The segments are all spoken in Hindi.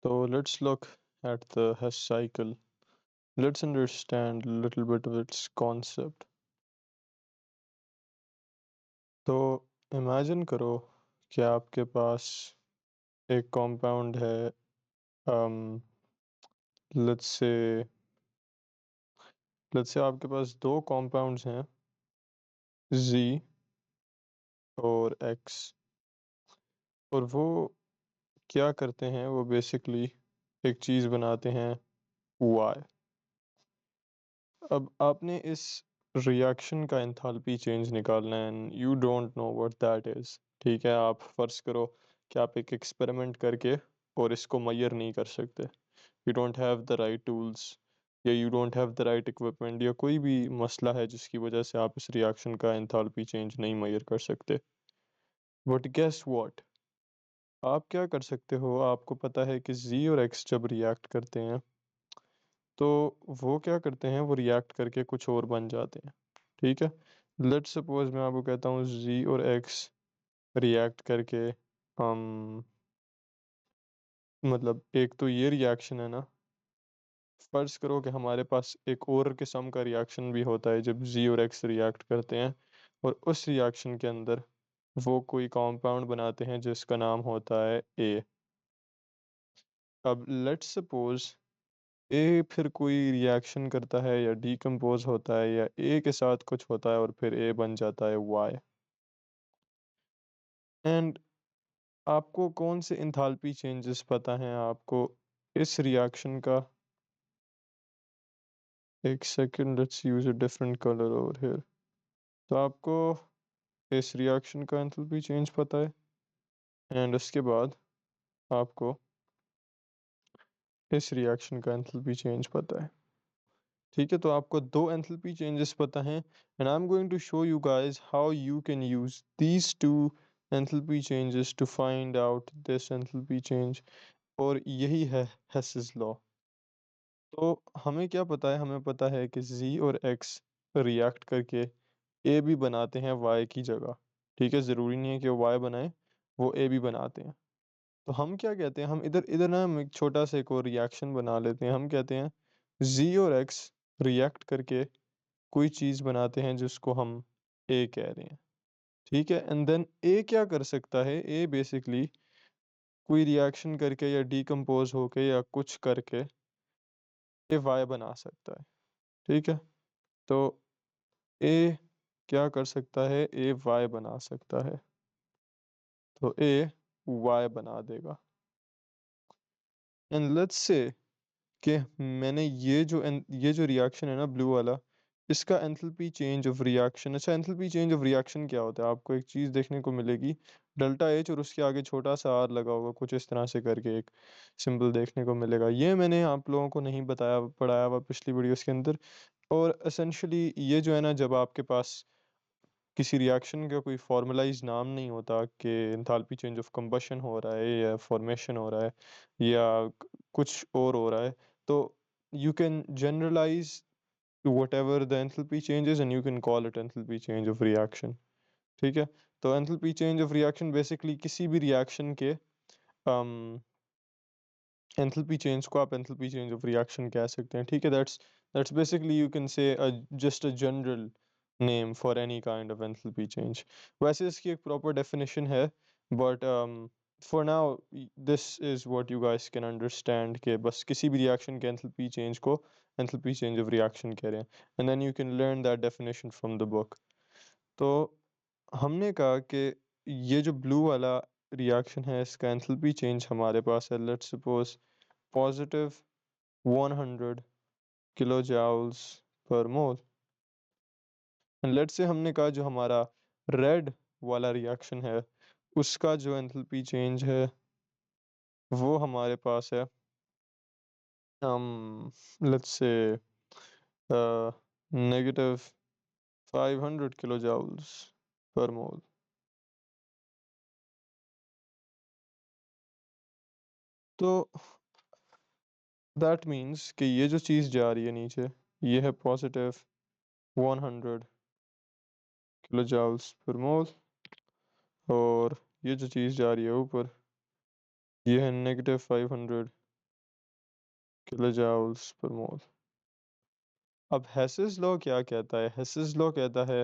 So let's look at the Hess cycle. Let's understand a little bit of its concept. तो इमेजिन करो कि आपके पास एक कंपाउंड है um, लेट्स से आपके पास दो कंपाउंड्स हैं Z और X और वो क्या करते हैं वो बेसिकली एक चीज़ बनाते हैं Y। अब आपने इस रिएक्शन का एंथैल्पी चेंज निकालना है and you don't know what that is. ठीक है, आप फ़र्ज़ करो कि आप एक एक्सपेरिमेंट करके और इसको मेजर नहीं कर सकते। You don't have the right tools या you don't have the right equipment या कोई भी मसला है जिसकी वजह से आप इस रिएक्शन का एंथैल्पी चेंज नहीं मेजर कर सकते। बट गेस व्हाट, आप क्या कर सकते हो, आपको पता है कि Z और X जब रिएक्ट करते हैं तो वो क्या करते हैं, वो रिएक्ट करके कुछ और बन जाते हैं। ठीक है, लेट्स सपोज मैं आपको कहता हूँ Z और X रिएक्ट करके हम मतलब एक तो ये रिएक्शन है ना, फ़र्ज़ करो कि हमारे पास एक और किस्म का रिएक्शन भी होता है जब Z और X रिएक्ट करते हैं और उस रिएक्शन के अंदर वो कोई कंपाउंड बनाते हैं जिसका नाम होता है A। अब लेट्स सपोज ए फिर कोई रिएक्शन करता है या डिकम्पोज होता है या ए के साथ कुछ होता है और फिर ए बन जाता है वाई। एंड आपको कौन से इंथाल्पी चेंजेस पता हैं आपको इस रिएक्शन का? एक second, let's use a different colour over here. तो आपको इस रिएक्शन का एंथैल्पी चेंज पता है एंड उसके बाद आपको इस रिएक्शन का एंथैल्पी चेंज पता है। ठीक है, तो आपको दो एंथैल्पी चेंजेस पता हैं and I am going to show you guys how you can use these two enthalpy changes to find out this enthalpy change. और यही है हेसेस लॉ। तो हमें क्या पता है, हमें पता है कि Z और X रिएक्ट करके A भी बनाते हैं Y की जगह। ठीक है, ज़रूरी नहीं है कि वो Y बनाए, वो A भी बनाते हैं। तो हम क्या कहते हैं, हम इधर इधर ना हम एक छोटा सा एक और रिएक्शन बना लेते हैं। हम कहते हैं Z और X रिएक्ट करके कोई चीज़ बनाते हैं जिसको हम ए कह रहे हैं। ठीक है, एंड देन ए क्या कर सकता है, ए बेसिकली कोई रिएक्शन करके या डिकम्पोज होके या कुछ करके ए वाई बना सकता है। ठीक है, तो ए क्या कर सकता है, ए वाई बना सकता है, तो ए वाई बना देगा। एंड लेट्स से कि मैंने ये जो रिएक्शन है ना ब्लू वाला, इसका एंथैल्पी चेंज ऑफ रिएक्शन, अच्छा एंथैल्पी चेंज ऑफ रिएक्शन क्या होता है, आपको एक चीज़ देखने को मिलेगी डेल्टा एच और उसके आगे छोटा सा आर लगा होगा, कुछ इस तरह से करके एक सिंबल देखने को मिलेगा। ये मैंने आप लोगों को नहीं बताया पढ़ाया हुआ पिछली वीडियोस के अंदर। और एसेंशियली ये जो है ना, जब आपके पास किसी रिएक्शन का कोई फॉर्मलाइज नाम नहीं होता कि एंथैल्पी चेंज ऑफ कंबशन हो रहा है या फॉर्मेशन हो रहा है या कुछ और हो रहा है, तो you can generalise whatever the enthalpy change is and you can call it enthalpy change of reaction। ठीक है, तो enthalpy change of reaction basically किसी भी रिएक्शन के enthalpy change को आप enthalpy change of reaction कह सकते हैं। ठीक है, that's basically you can say just a general name for any kind of enthalpy change। वैसे इसकी एक proper definition है, but for now this is what you guys can understand कि बस किसी भी reaction के enthalpy change को enthalpy change of reaction कह रहे हैं and then you can learn that definition from the book। तो हमने कहा कि ये जो ब्लू वाला रिएक्शन है इसका एंथैल्पी चेंज हमारे पास है, let's suppose positive 100 kilo joules per mole. Let's say हमने कहा जो हमारा रेड वाला रिएक्शन है उसका जो एंथैल्पी चेंज है वो हमारे पास है let's say negative 500 kilo joules per mole. तो दैट मीन्स कि ये जो चीज़ जा रही है नीचे, ये है पॉजिटिव 100 किलो जूल्स पर मोल और ये जो चीज़ जा रही है ऊपर ये है नेगेटिव 500 किलोजूल्स पर मोल। अब हेसिस लॉ क्या कहता है? हेसिस लॉ कहता है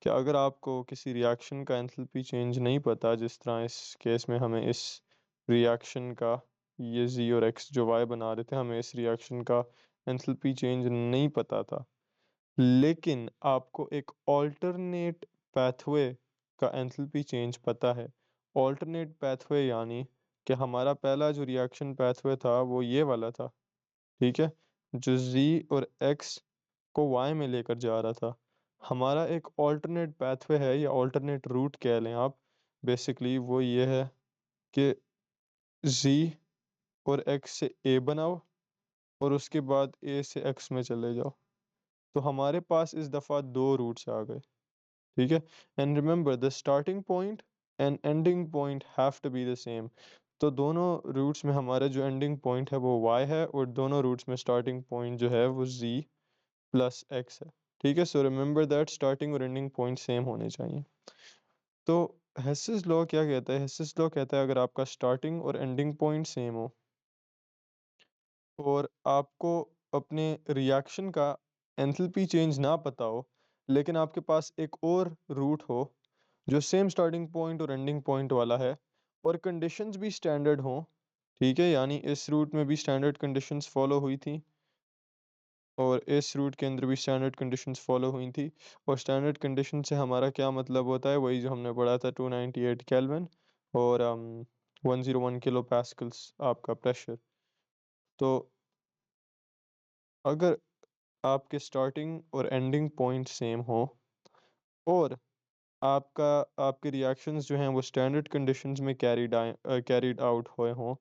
कि अगर आपको किसी रिएक्शन का एंथैल्पी चेंज नहीं पता, जिस तरह इस केस में हमें इस रिएक्शन का, ये जी और एक्स जो वाई बना रहे थे, हमें इस रिएक्शन का एंथैल्पी चेंज नहीं पता था, लेकिन आपको एक ऑल्टरनेट पैथवे का एंथैल्पी चेंज पता है। ऑल्टरनेट पैथवे यानी कि हमारा पहला जो रिएक्शन पैथवे था वो ये वाला था, ठीक है, जो जी और एक्स को वाई में लेकर जा रहा था। हमारा एक ऑल्टरनेट पैथवे है या ऑल्टरनेट रूट कह लें आप, बेसिकली वो ये है कि जी और एक्स से ए बनाओ और उसके बाद ए से एक्स में चले जाओ। तो हमारे पास इस दफ़ा दो रूट्स आ गए, ठीक है। And remember the starting point and ending point have to be the same. तो दोनों रूट्स में हमारा जो एंडिंग पॉइंट है वो y है और दोनों रूट्स में स्टार्टिंग पॉइंट जो है वो z प्लस x है, ठीक है। सो रिमेंबर दैट स्टार्टिंग और एंडिंग पॉइंट सेम होने चाहिए। तो हेसिस लॉ क्या कहता है? हेसिस लॉ कहता है अगर आपका स्टार्टिंग और एंडिंग पॉइंट सेम हो और आपको अपने रिएक्शन का एंथैल्पी चेंज ना पता हो, लेकिन आपके पास एक और रूट हो जो सेम स्टार्टिंग पॉइंट और एंडिंग पॉइंट वाला है और कंडीशंस भी स्टैंडर्ड हों, ठीक है, यानी इस रूट में भी स्टैंडर्ड कंडीशंस फॉलो हुई थी और इस रूट के अंदर भी स्टैंडर्ड कंडीशंस फॉलो हुई थी। और स्टैंडर्ड कंडीशन से हमारा क्या मतलब होता है? वही जो हमने पढ़ा था, 298 केल्विन और 101 किलो पास्कल्स आपका प्रेशर। तो अगर आपके स्टार्टिंग और एंडिंग पॉइंट सेम हो और आपका आपके रिएक्शंस जो हैं वो स्टैंडर्ड कंडीशंस में कैरीड आउट हुए हों,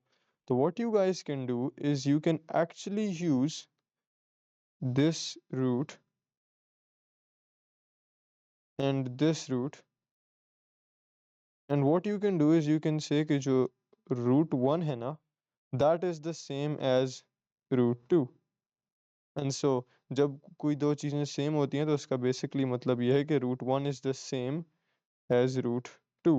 तो what you guys can do is you can actually use this route and this route, and what you can do is you can say कि जो रूट वन है ना, that is the same as route two. And so जब कोई दो चीज़ें सेम होती हैं तो उसका बेसिकली मतलब यह है कि route one is the same as route two.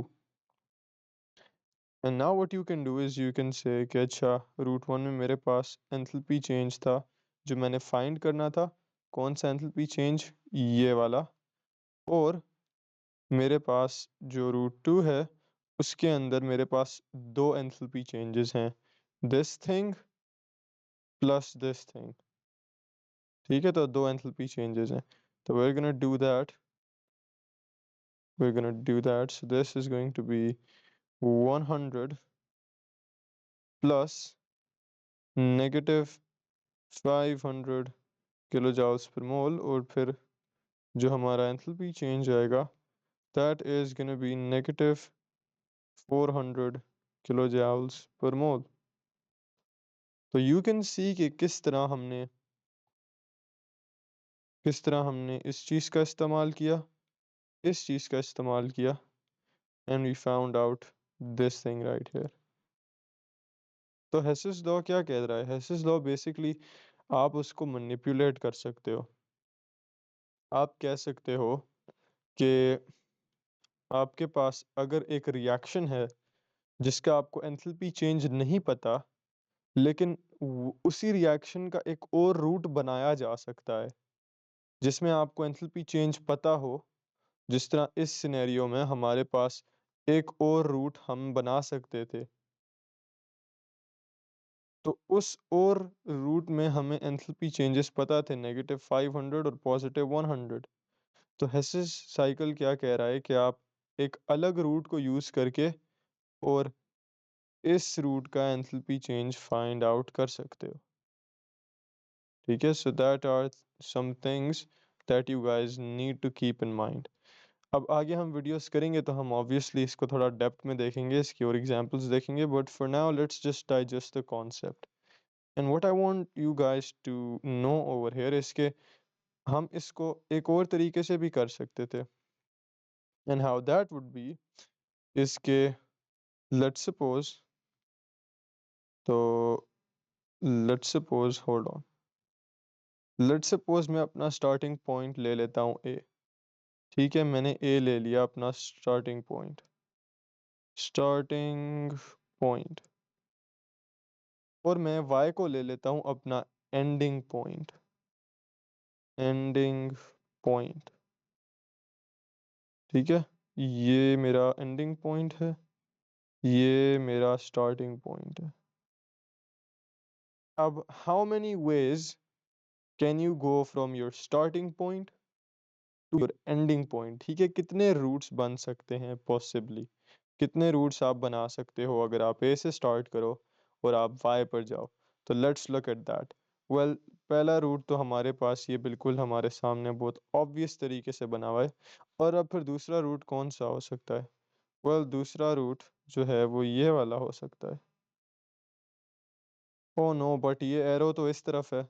And now what you can do is you can say कि अच्छा, रूट वन में मेरे पास एंथैल्पी चेंज था जो मैंने फाइंड करना था। कौन सा एंथैल्पी चेंज? ये वाला। और मेरे पास जो रूट टू है उसके अंदर मेरे पास दो एंथैल्पी चेंजेस हैं, this thing plus this thing, ठीक है। तो दो एंथैल्पी चेंजेस हैं, तो we're gonna do that, so this is going to be 100 plus negative 500 kilo joules पर मोल, और फिर जो हमारा एंथैल्पी चेंज आएगा that is gonna B negative 400 kilo joules पर मोल। तो यू कैन सी कि किस तरह हमने इस चीज़ का इस्तेमाल किया, इस चीज़ का इस्तेमाल किया, and we found out this thing right here. तो हेसिस लॉ क्या कह रहा है? हेसिस लॉ बेसिकली आप उसको मैनिपुलेट कर सकते हो। आप कह सकते हो कि आपके पास अगर एक रिएक्शन है जिसका आपको एंथैल्पी चेंज नहीं पता, लेकिन उसी रिएक्शन का एक और रूट बनाया जा सकता है जिसमें आपको एंथैल्पी चेंज पता हो। जिस तरह इस सिनेरियो में हमारे पास एक और रूट हम बना सकते थे, तो उस और रूट में हमें एंथैल्पी चेंजेस पता थे, -500 और +100। तो हेसिस साइकिल क्या कह रहा है कि आप एक अलग रूट को यूज़ करके और इस रूट का एंथैल्पी चेंज फाइंड आउट कर सकते हो, ठीक है। So that are some things that you guys need to keep in mind. अब आगे हम वीडियोस करेंगे तो हम ऑब्वियसली इसको थोड़ा डेप्थ में देखेंगे, इसकी और एग्जांपल्स देखेंगे, but for now let's just digest the concept. And what I want you guys to know over here is के हम इसको एक और तरीके से भी कर सकते थे। And how that would be is के लेट्स सपोज, तो let's suppose hold on, let's suppose मैं अपना स्टार्टिंग पॉइंट ले लेता हूँ ए, ठीक है। मैंने ए ले लिया अपना स्टार्टिंग पॉइंट। और मैं y को ले लेता हूँ अपना एंडिंग पॉइंट। एंडिंग पॉइंट, ठीक है? ये मेरा एंडिंग पॉइंट है, ये मेरा स्टार्टिंग पॉइंट है। अब how many ways can you go from your starting point two your ending point? ठीक है, कितने रूट्स बन सकते हैं पॉसिबली? कितने रूट्स आप बना सकते हो अगर आप ए से स्टार्ट करो और आप वाई पर जाओ? तो let's look at that. Well, पहला रूट तो हमारे पास ये बिल्कुल हमारे सामने बहुत ऑब्वियस तरीके से बना हुआ है। और अब फिर दूसरा रूट कौन सा हो सकता है? वेल, दूसरा रूट जो है वो ये वाला हो सकता है। ओ नो, बट ये एरो तो इस तरफ है,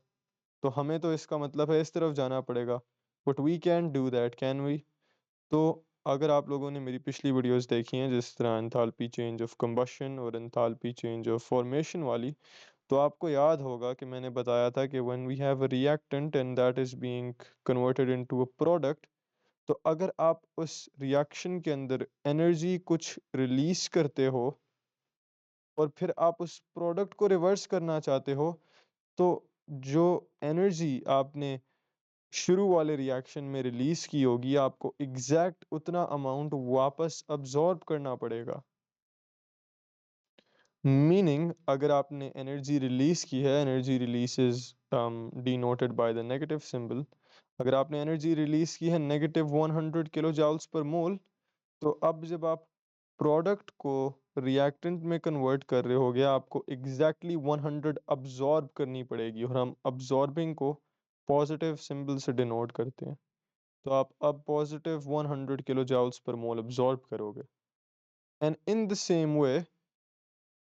तो हमें तो इसका मतलब है इस तरफ जाना पड़ेगा। But we can do that, can we? तो अगर आप लोगों ने मेरी पिछली वीडियोस देखी हैं, जिस तरह एंथैल्पी चेंज ऑफ कंबशन और एंथैल्पी चेंज ऑफ फॉर्मेशन वाली, तो आपको याद होगा कि मैंने बताया था कि when we have a reactant and that is being converted into a product, तो अगर आप उस रिएक्शन के अंदर एनर्जी कुछ रिलीज करते हो और फिर आप उस प्रोडक्ट को रिवर्स करना चाहते हो, तो जो एनर्जी आपने शुरू वाले रिएक्शन में रिलीज की होगी, आपको एग्जैक्ट उतना अमाउंट वापस अब्जॉर्ब करना पड़ेगा। मीनिंग, अगर आपने एनर्जी रिलीज की है, energy release is denoted by the negative symbol. अगर आपने एनर्जी रिलीज की है -100 किलो जूल्स पर मोल, तो अब जब आप प्रोडक्ट को रिएक्टेंट में कन्वर्ट कर रहे होगे, आपको एग्जैक्टली 100 अब्जॉर्ब करनी पड़ेगी, और हम अब्जॉर्बिंग को पॉजिटिव सिंबल से डिनोट करते हैं। तो आप अब पॉजिटिव 100 किलो जूल्स पर मोल अब्जॉर्ब करोगे। And in the same way,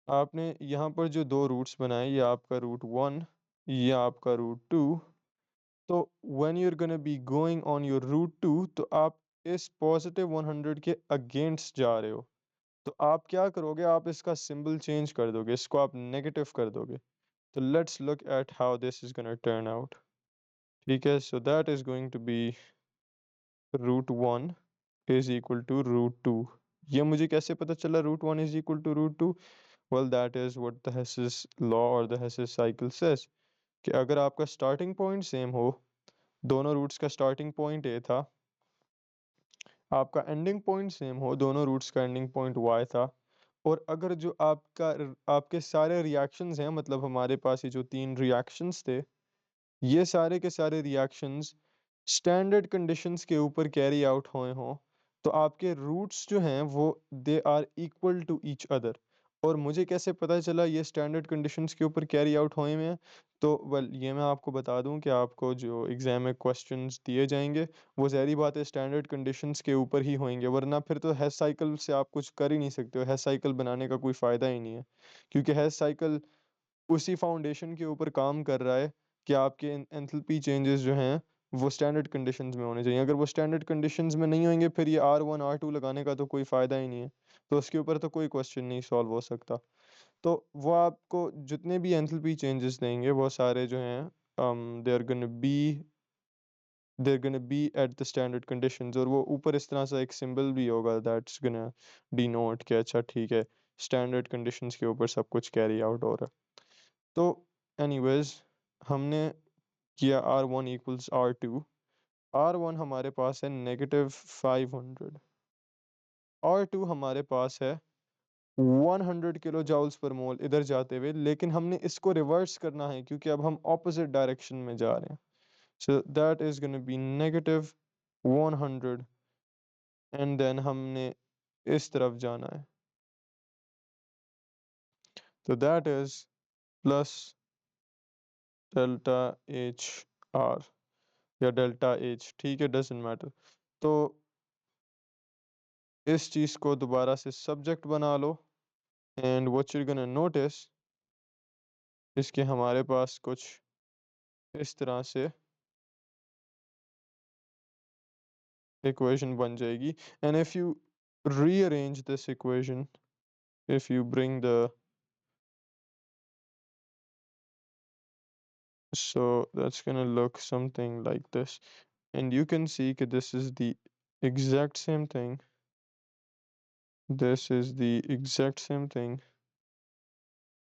आपने यहाँ पर जो दो रूट्स बनाए, ये आपका रूट 1, ये आपका रूट 2, तो when you are gonna be going on your route 2, तो आप इस पॉजिटिव 100 के अगेंस्ट जा रहे हो। तो आप क्या करोगे, आप इसका सिंबल चेंज कर दोगे, इसको आप नेगेटिव कर दोगे। तो let's look at how this is gonna turn out. ठीक है, so that is going to be root 1 is equal to root 2। ये मुझे कैसे पता चला root 1 is equal to root 2? Well, that is what the Hess's law और द हेसिस साइकिल सेज, कि अगर आपका स्टार्टिंग पॉइंट सेम हो, दोनों रूट्स का स्टार्टिंग पॉइंट ए था, आपका एंडिंग पॉइंट सेम हो, दोनों रूट्स का एंडिंग पॉइंट वाई था, और अगर जो आपके सारे रिएक्शंस हैं, मतलब हमारे पास ये जो तीन रिएक्शंस थे, ये सारे के सारे रिएक्शंस स्टैंडर्ड कंडीशंस के ऊपर कैरी आउट हुए हों, तो आपके रूट्स जो हैं वो they are equal to each other. और मुझे कैसे पता चला ये स्टैंडर्ड कंडीशंस के ऊपर कैरी आउट हुए हैं? तो वेल, ये मैं आपको बता दूं कि आपको जो एग्ज़ाम में क्वेश्चंस दिए जाएंगे, वो ज़ाहिर बात है स्टैंडर्ड कंडीशंस के ऊपर ही होंगे, वरना फिर तो हेस साइकिल से आप कुछ कर ही नहीं सकते हो। हेस साइकिल बनाने का कोई फ़ायदा ही नहीं है, क्योंकि हेस साइकिल उसी फाउंडेशन के ऊपर काम कर रहा है कि आपके एंथैल्पी चेंजेस जो हैं वो स्टैंडर्ड कंडीशंस में होने चाहिए। अगर वो स्टैंडर्ड कंडीशंस में नहीं होंगे, फिर ये R1 R2 लगाने का तो कोई फ़ायदा ही नहीं है। तो उसके ऊपर तो कोई क्वेश्चन नहीं सॉल्व हो सकता। तो वो आपको जितने भी एंथैल्पी चेंजेस देंगे, वो सारे जो हैं they are gonna be at the standard conditions, और वो ऊपर इस तरह से एक सिंबल भी होगा दैट्स गोना डिनोट कि अच्छा ठीक है, स्टैंडर्ड कंडीशंस के ऊपर सब कुछ कैरी आउट हो रहा है। तो एनीवेज, हमने किया R1 इक्वल्स R2। R1 हमारे पास है -500, R2 हमारे पास है 100 किलो जूल्स पर मोल इधर जाते हुए, लेकिन हमने इसको रिवर्स करना है क्योंकि अब हम ऑपोजिट डायरेक्शन में जा रहे हैं। So that is gonna be -100, and then हमने इस तरफ जाना है, तो that is plus delta H R या डेल्टा एच, ठीक है, डजेंट मैटर। तो इस चीज़ को दोबारा से सब्जेक्ट बना लो, and what you gonna notice इसके हमारे पास कुछ इस तरह से इक्वेशन बन जाएगी। And if you rearrange this equation, if you bring the, so that's gonna look something like this, and you can see that this is the exact same thing, this is the exact same thing,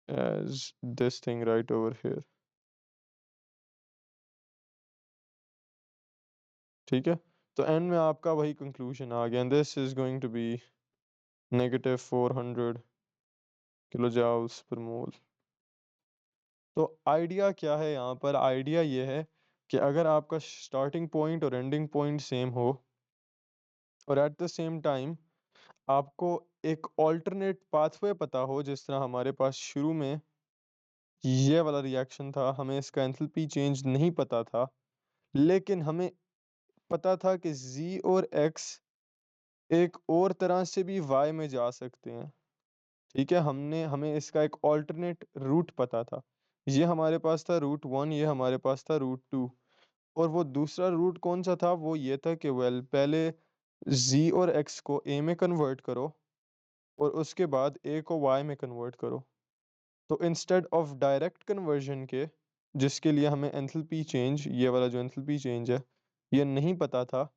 as this thing right over here. ठीक है, तो एंड में आपका वही कंक्लूजन आ गया, this is going to be -400 kilo joules per mole. तो आइडिया क्या है यहाँ पर? आइडिया ये है कि अगर आपका स्टार्टिंग पॉइंट और एंडिंग पॉइंट सेम हो और एट द सेम टाइम आपको एक ऑल्टरनेट पाथवे पता हो, जिस तरह हमारे पास शुरू में ये वाला रिएक्शन था, हमें इसका एंथैल्पी चेंज नहीं पता था, लेकिन हमें पता था कि z और x एक और तरह से भी y में जा सकते हैं। ठीक है, हमें इसका एक ऑल्टरनेट रूट पता था। ये हमारे पास था रूट 1, ये हमारे पास था रूट 2, और वो दूसरा रूट कौन सा था? वो ये था कि पहले z और x को a में कन्वर्ट करो और उसके बाद a को y में कन्वर्ट करो। तो इंस्टेड ऑफ डायरेक्ट कन्वर्जन के, जिसके लिए हमें एंथैल्पी चेंज, ये वाला जो एंथैल्पी चेंज है, ये नहीं पता था,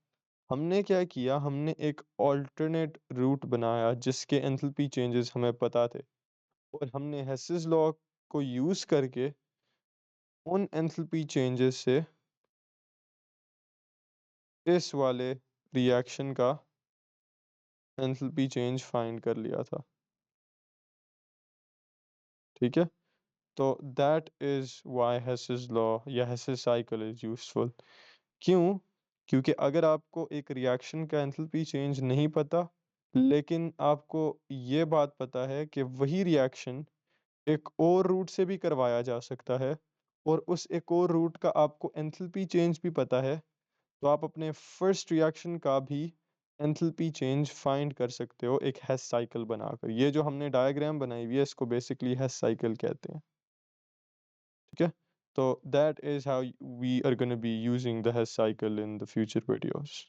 हमने क्या किया, हमने एक ऑल्टरनेट रूट बनाया जिसके एंथैल्पी चेंजेस हमें पता थे, और हमने हेसिस लॉ को यूज़ करके उन एंथैल्पी चेंजेस से इस वाले रिएक्शन का एंथैल्पी चेंज फाइंड कर लिया था। ठीक है, तो दैट इज़ व्हाई हेसिस लॉ या हेसिस साइकिल इज़ यूज़फुल। क्यों? क्योंकि अगर आपको एक रिएक्शन का एंथैल्पी चेंज नहीं पता, लेकिन आपको ये बात पता है कि वही रिएक्शन एक और रूट से भी करवाया जा सकता है, और उस एक और रूट का आपको एंथैल्पी चेंज भी पता है, तो आप अपने फर्स्ट रिएक्शन का भी एंथैल्पी चेंज फाइंड कर सकते हो एक हेस साइकिल बनाकर। ये जो हमने डायग्राम बनाई हुई है, इसको बेसिकली हेस साइकिल कहते हैं। ठीक है, तो that is how we are gonna be using the Hess cycle in the future videos.